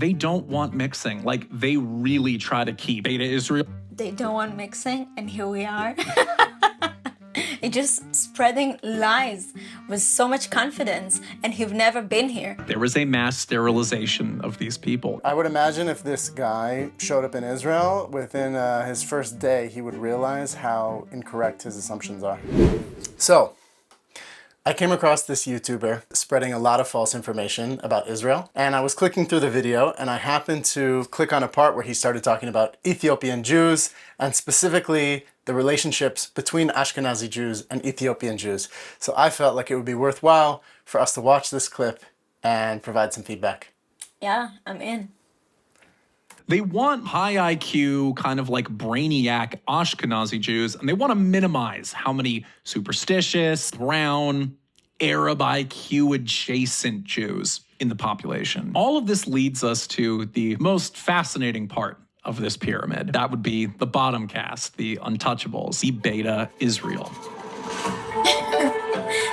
they don't want mixing. Like, they really try to keep Beta Israel. They don't want mixing, and here we are. It's just spreading lies with so much confidence, and you've never been here. There was a mass sterilization of these people. I would imagine if this guy showed up in Israel, within his first day, he would realize how incorrect his assumptions are. So, I came across this YouTuber spreading a lot of false information about Israel, and I was clicking through the video, and I happened to click on a part where he started talking about Ethiopian Jews, and specifically the relationships between Ashkenazi Jews and Ethiopian Jews. So I felt like it would be worthwhile for us to watch this clip and provide some feedback. Yeah, I'm in. They want high IQ, kind of like brainiac Ashkenazi Jews, and they want to minimize how many superstitious, brown, Arab IQ adjacent Jews in the population. All of this leads us to the most fascinating part of this pyramid. That would be the bottom caste, the untouchables, the Beta Israel.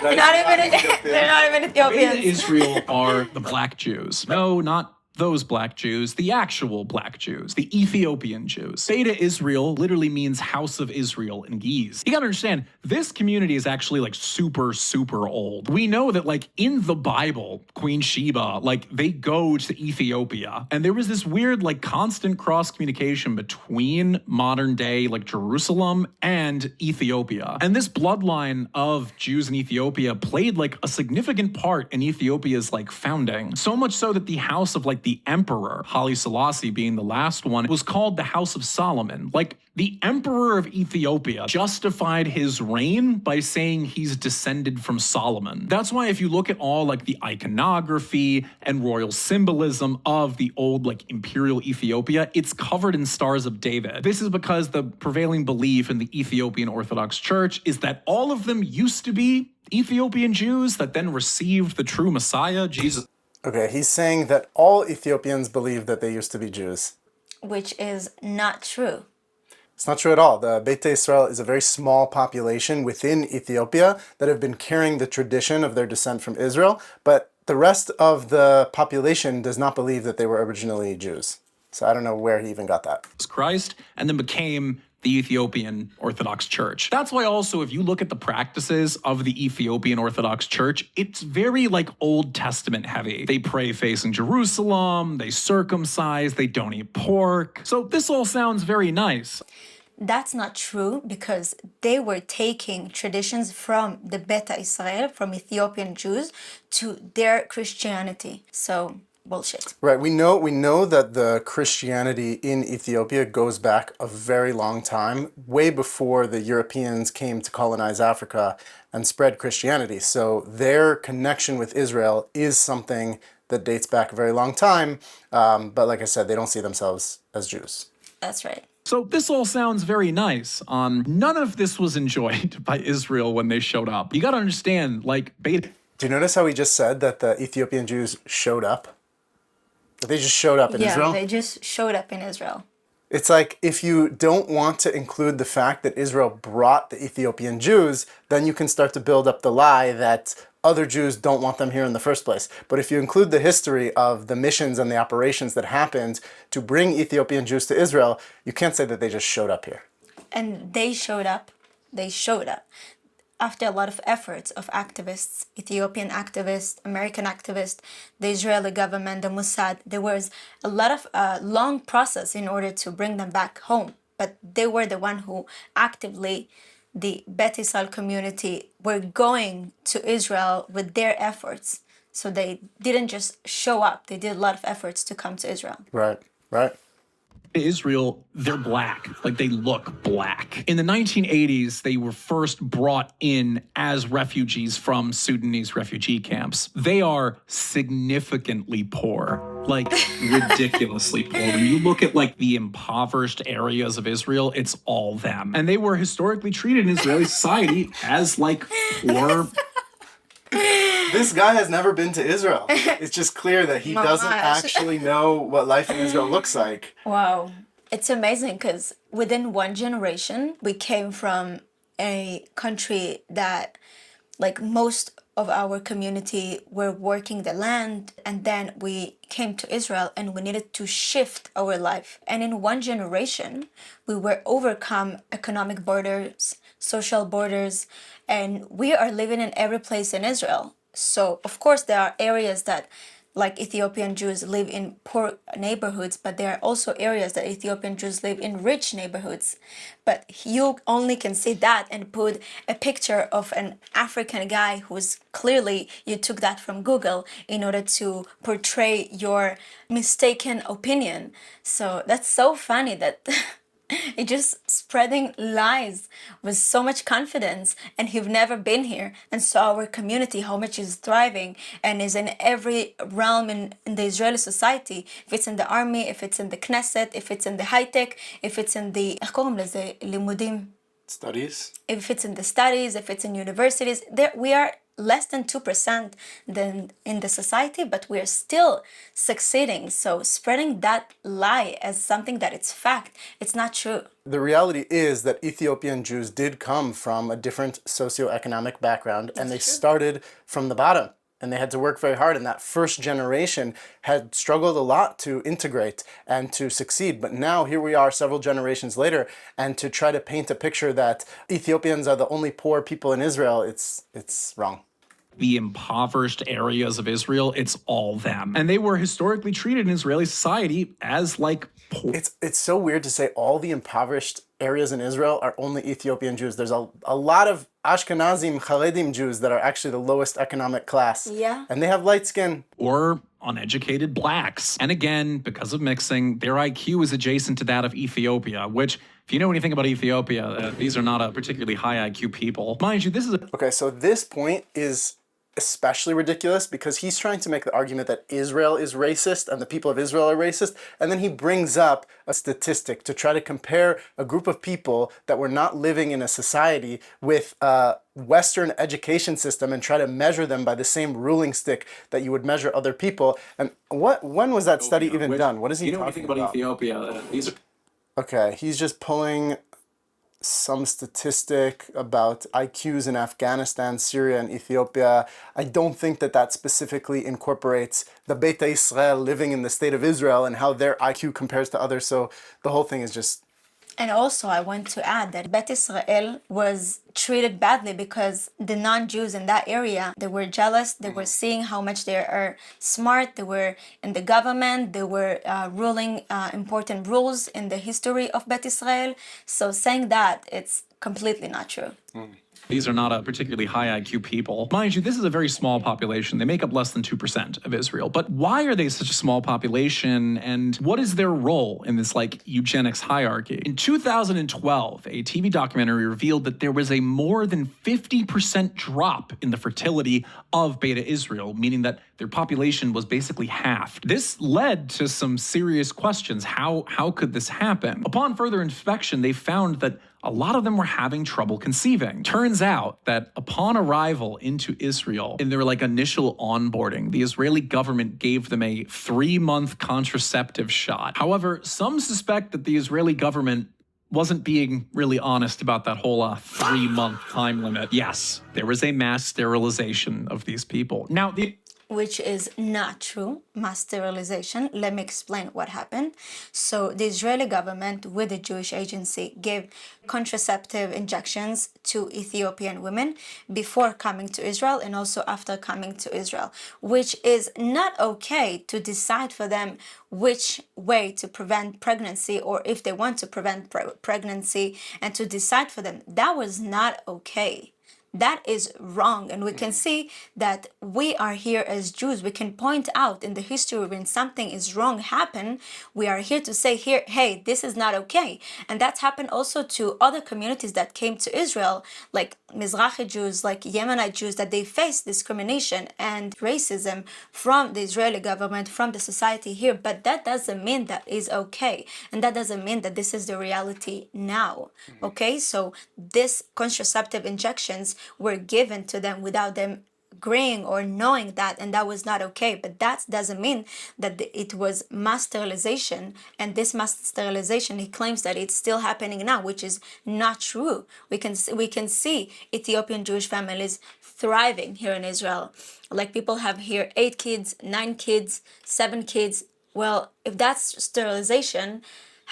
They're not even Ethiopians. Beta Israel are the black Jews. No, not those black Jews, the actual black Jews, the Ethiopian Jews. Beta Israel literally means House of Israel in Ge'ez. You gotta understand, this community is actually like super, super old. We know that like in the Bible, Queen Sheba, like they go to Ethiopia, and there was this weird like constant cross communication between modern day like Jerusalem and Ethiopia. And this bloodline of Jews in Ethiopia played like a significant part in Ethiopia's like founding. So much so that the house of like the emperor, Haile Selassie being the last one, was called the House of Solomon. Like, the emperor of Ethiopia justified his reign by saying he's descended from Solomon. That's why if you look at all like the iconography and royal symbolism of the old like imperial Ethiopia, it's covered in stars of David. This is because the prevailing belief in the Ethiopian Orthodox Church is that all of them used to be Ethiopian Jews that then received the true Messiah, Jesus. Okay, he's saying that all Ethiopians believe that they used to be Jews. Which is not true. It's not true at all. The Beta Israel is a very small population within Ethiopia that have been carrying the tradition of their descent from Israel, but the rest of the population does not believe that they were originally Jews. So I don't know where he even got that. Christ, and then became the Ethiopian Orthodox Church. That's why also, if you look at the practices of the Ethiopian Orthodox Church, it's very like Old Testament heavy. They pray facing Jerusalem, they circumcise, they don't eat pork. So this all sounds very nice. That's not true, because they were taking traditions from the Beta Israel, from Ethiopian Jews, to their Christianity. So bullshit. Right, we know that the Christianity in Ethiopia goes back a very long time, way before the Europeans came to colonize Africa and spread Christianity. So their connection with Israel is something that dates back a very long time, but like I said, they don't see themselves as Jews. That's right. So this all sounds very nice. None of this was enjoyed by Israel when they showed up. You gotta understand, like, Beta. Do you notice how he just said that the Ethiopian Jews showed up? They just showed up in Israel? Yeah, they just showed up in Israel. It's like, if you don't want to include the fact that Israel brought the Ethiopian Jews, then you can start to build up the lie that other Jews don't want them here in the first place. But if you include the history of the missions and the operations that happened to bring Ethiopian Jews to Israel, you can't say that they just showed up here. And they showed up. After a lot of efforts of activists, Ethiopian activists, American activists, the Israeli government, the Mossad, there was a lot of long process in order to bring them back home. But they were the one who actively, the Beta Israel community, were going to Israel with their efforts. So they didn't just show up. They did a lot of efforts to come to Israel. Right, right. Israel, they're black. Like, they look black. In the 1980s, they were first brought in as refugees from Sudanese refugee camps. They are significantly poor, like ridiculously poor. When you look at like the impoverished areas of Israel, it's all them. And they were historically treated in Israeli society as like poor. This guy has never been to Israel. It's just clear that he doesn't actually know what life in Israel looks like. Wow. It's amazing, because within one generation, we came from a country that, like, most of our community were working the land, and then we came to Israel and we needed to shift our life. And in one generation, we were overcome economic borders, social borders, and we are living in every place in Israel. So of course there are areas that like Ethiopian Jews live in poor neighborhoods, but there are also areas that Ethiopian Jews live in rich neighborhoods. But you only can see that and put a picture of an African guy who's clearly, you took that from Google in order to portray your mistaken opinion. So that's so funny that it just spreading lies with so much confidence, and he've never been here and saw our community, how much is thriving and is in every realm in the Israeli society. If it's in the army, if it's in the Knesset, if it's in the high tech, if it's in the Studies? if it's in the studies, if it's in universities, there we are less than 2% than in the society, but we're still succeeding. So spreading that lie as something that it's fact, it's not true. The reality is that Ethiopian Jews did come from a different socioeconomic background, and they started from the bottom. And they had to work very hard, and that first generation had struggled a lot to integrate and to succeed. But now here we are several generations later, and to try to paint a picture that Ethiopians are the only poor people in Israel, it's wrong. The impoverished areas of Israel, it's all them. And they were historically treated in Israeli society as like poor. It's so weird to say all the impoverished areas in Israel are only Ethiopian Jews. There's a lot of Ashkenazi, Haredim Jews that are actually the lowest economic class. Yeah. And they have light skin. Or uneducated blacks. And again, because of mixing, their IQ is adjacent to that of Ethiopia, which, if you know anything about Ethiopia, these are not a particularly high IQ people. Mind you, this is Okay, so this point is especially ridiculous because he's trying to make the argument that Israel is racist and the people of Israel are racist, and then he brings up a statistic to try to compare a group of people that were not living in a society with a Western education system and try to measure them by the same ruling stick that you would measure other people. And when was that study even done? What is he talking about? Ethiopia, these are Okay, he's just pulling some statistic about IQs in Afghanistan, Syria, and Ethiopia. I don't think that specifically incorporates the Beta Israel living in the state of Israel and how their IQ compares to others. So the whole thing is just... And also, I want to add that Bet Israel was treated badly because the non-Jews in that area, they were jealous. They were seeing how much they are smart. They were in the government. They were ruling important rules in the history of Bet Israel. So saying that, it's completely not true. These are not a particularly high IQ people. Mind you, this is a very small population. They make up less than 2% of Israel. But why are they such a small population, and what is their role in this like eugenics hierarchy? In 2012, a TV documentary revealed that there was a more than 50% drop in the fertility of Beta Israel, meaning that their population was basically halved. This led to some serious questions. How could this happen? Upon further inspection, they found that a lot of them were having trouble conceiving. Turns out that upon arrival into Israel, in their like initial onboarding, the Israeli government gave them a 3-month contraceptive shot. However, some suspect that the Israeli government wasn't being really honest about that whole 3-month time limit. Yes, there was a mass sterilization of these people. Now, Which is not true, mass sterilization. Let me explain what happened. So the Israeli government with the Jewish agency gave contraceptive injections to Ethiopian women before coming to Israel and also after coming to Israel, which is not okay to decide for them which way to prevent pregnancy or if they want to prevent pregnancy and to decide for them. That was not okay. That is wrong, and we can see that we are here as Jews. We can point out in the history when something is wrong happen, we are here to say here, hey, this is not okay. And that's happened also to other communities that came to Israel, like Mizrahi Jews, like Yemenite Jews, that they face discrimination and racism from the Israeli government, from the society here. But that doesn't mean that is okay, and that doesn't mean that this is the reality now. Okay, so this contraceptive injections were given to them without them agreeing or knowing that, and that was not okay. But that doesn't mean that it was mass sterilization, and this mass sterilization, he claims that it's still happening now, which is not true. We can see Ethiopian Jewish families thriving here in Israel. Like, people have here 8 kids, 9 kids, 7 kids. Well, if that's sterilization,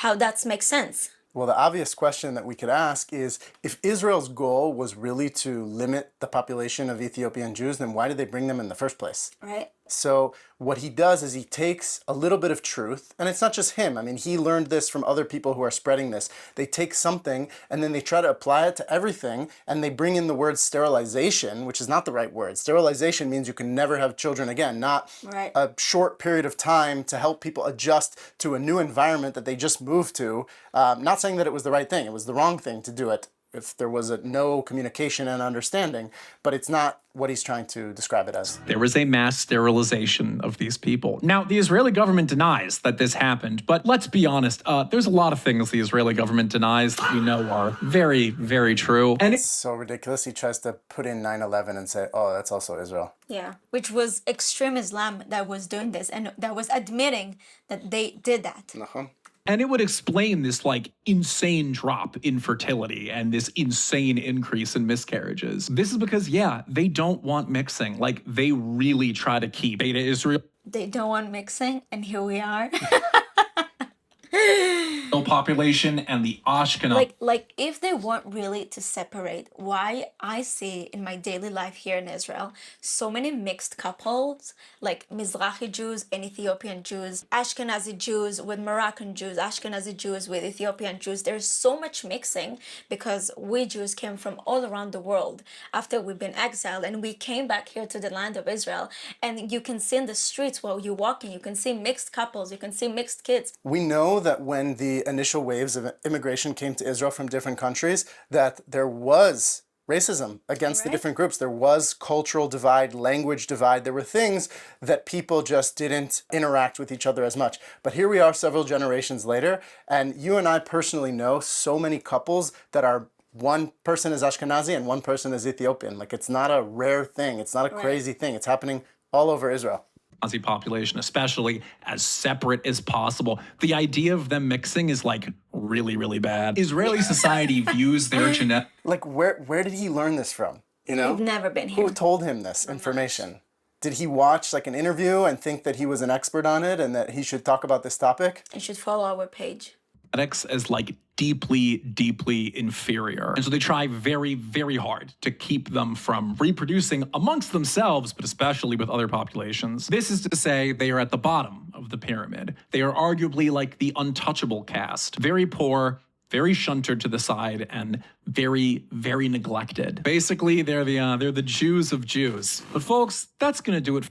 how that makes sense? Well, the obvious question that we could ask is, if Israel's goal was really to limit the population of Ethiopian Jews, then why did they bring them in the first place? Right. So what he does is he takes a little bit of truth, and it's not just him. I mean, he learned this from other people who are spreading this. They take something and then they try to apply it to everything, and they bring in the word sterilization, which is not the right word. Sterilization means you can never have children again, not Right. a short period of time to help people adjust to a new environment that they just moved to. Not saying that it was the right thing. It was the wrong thing to do it if there was no communication and understanding, but it's not what he's trying to describe it as. There was a mass sterilization of these people. Now, the Israeli government denies that this happened, but let's be honest, there's a lot of things the Israeli government denies that we know are very, very true. And It's so ridiculous. He tries to put in 9/11 and say, oh, that's also Israel. Yeah, which was extreme Islam that was doing this, and that was admitting that they did that. And it would explain this like insane drop in fertility and this insane increase in miscarriages. This is because, yeah, they don't want mixing. Like, they really try to keep Beta Israel They don't want mixing, and here we are. population and the Ashkenazi. Like if they want really to separate, why I see in my daily life here in Israel so many mixed couples, like Mizrahi Jews and Ethiopian Jews, Ashkenazi Jews with Moroccan Jews, Ashkenazi Jews with Ethiopian Jews. There's so much mixing because we Jews came from all around the world after we've been exiled, and we came back here to the land of Israel. And you can see in the streets while you're walking, you can see mixed couples, you can see mixed kids. We know that when the initial waves of immigration came to Israel from different countries, that there was racism against the different groups. There was cultural divide, language divide. There were things that people just didn't interact with each other as much. But here we are several generations later, and you and I personally know so many couples that are one person is Ashkenazi and one person is Ethiopian. Like, it's not a rare thing. It's not a crazy thing. It's happening all over Israel. Ashkenazi population, especially, as separate as possible. The idea of them mixing is like really, really bad. Israeli society views their genetic. Like, where did he learn this from? You know? We've never been here. Who told him this information? Did he watch like an interview and think that he was an expert on it and that he should talk about this topic? You should follow our page. As like deeply, deeply inferior. And so they try very, very hard to keep them from reproducing amongst themselves, but especially with other populations. This is to say they are at the bottom of the pyramid. They are arguably like the untouchable caste. Very poor, very shunted to the side, and very, very neglected. Basically, they're the Jews of Jews. But folks, that's gonna do it.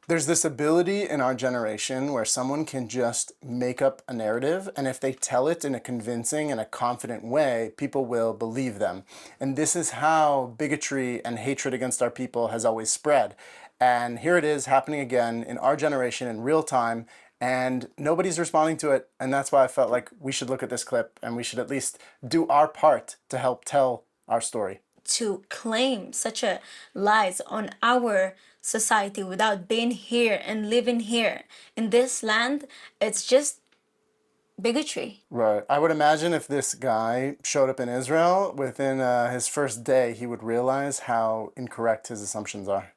There's this ability in our generation where someone can just make up a narrative, and if they tell it in a convincing and a confident way, people will believe them. And this is how bigotry and hatred against our people has always spread. And here it is happening again in our generation in real time, and nobody's responding to it. And that's why I felt like we should look at this clip and we should at least do our part to help tell our story. To claim such a lies on our society without being here and living here in this land, it's just bigotry. Right. I would imagine if this guy showed up in Israel, within his first day, he would realize how incorrect his assumptions are.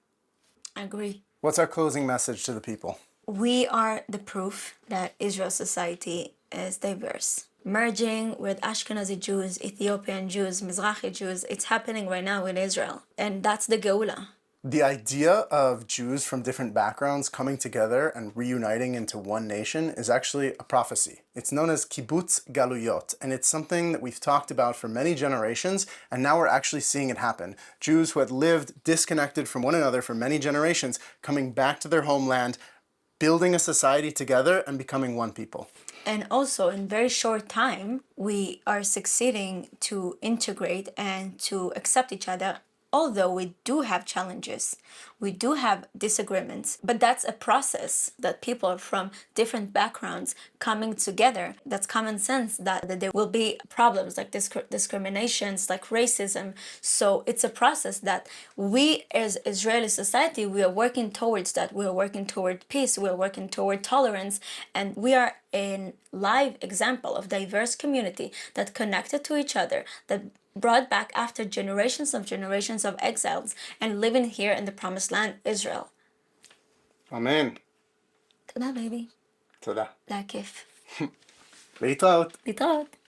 I agree. What's our closing message to the people? We are the proof that Israel society is diverse. Merging with Ashkenazi Jews, Ethiopian Jews, Mizrahi Jews, it's happening right now in Israel. And that's the Geula. The idea of Jews from different backgrounds coming together and reuniting into one nation is actually a prophecy. It's known as kibbutz galuyot, and it's something that we've talked about for many generations, and now we're actually seeing it happen. Jews who had lived disconnected from one another for many generations, coming back to their homeland, building a society together and becoming one people. And also, in very short time, we are succeeding to integrate and to accept each other although we do have challenges, we do have disagreements, but that's a process that people from different backgrounds coming together, that's common sense that there will be problems like discriminations, like racism. So it's a process that we as Israeli society, we are working towards that. We are working toward peace, we are working toward tolerance, and we are a live example of diverse community that connected to each other, that brought back after generations of exiles and living here in the promised land, Israel. Amen. תודה, baby. תודה. לכיף. להתראות. להתראות.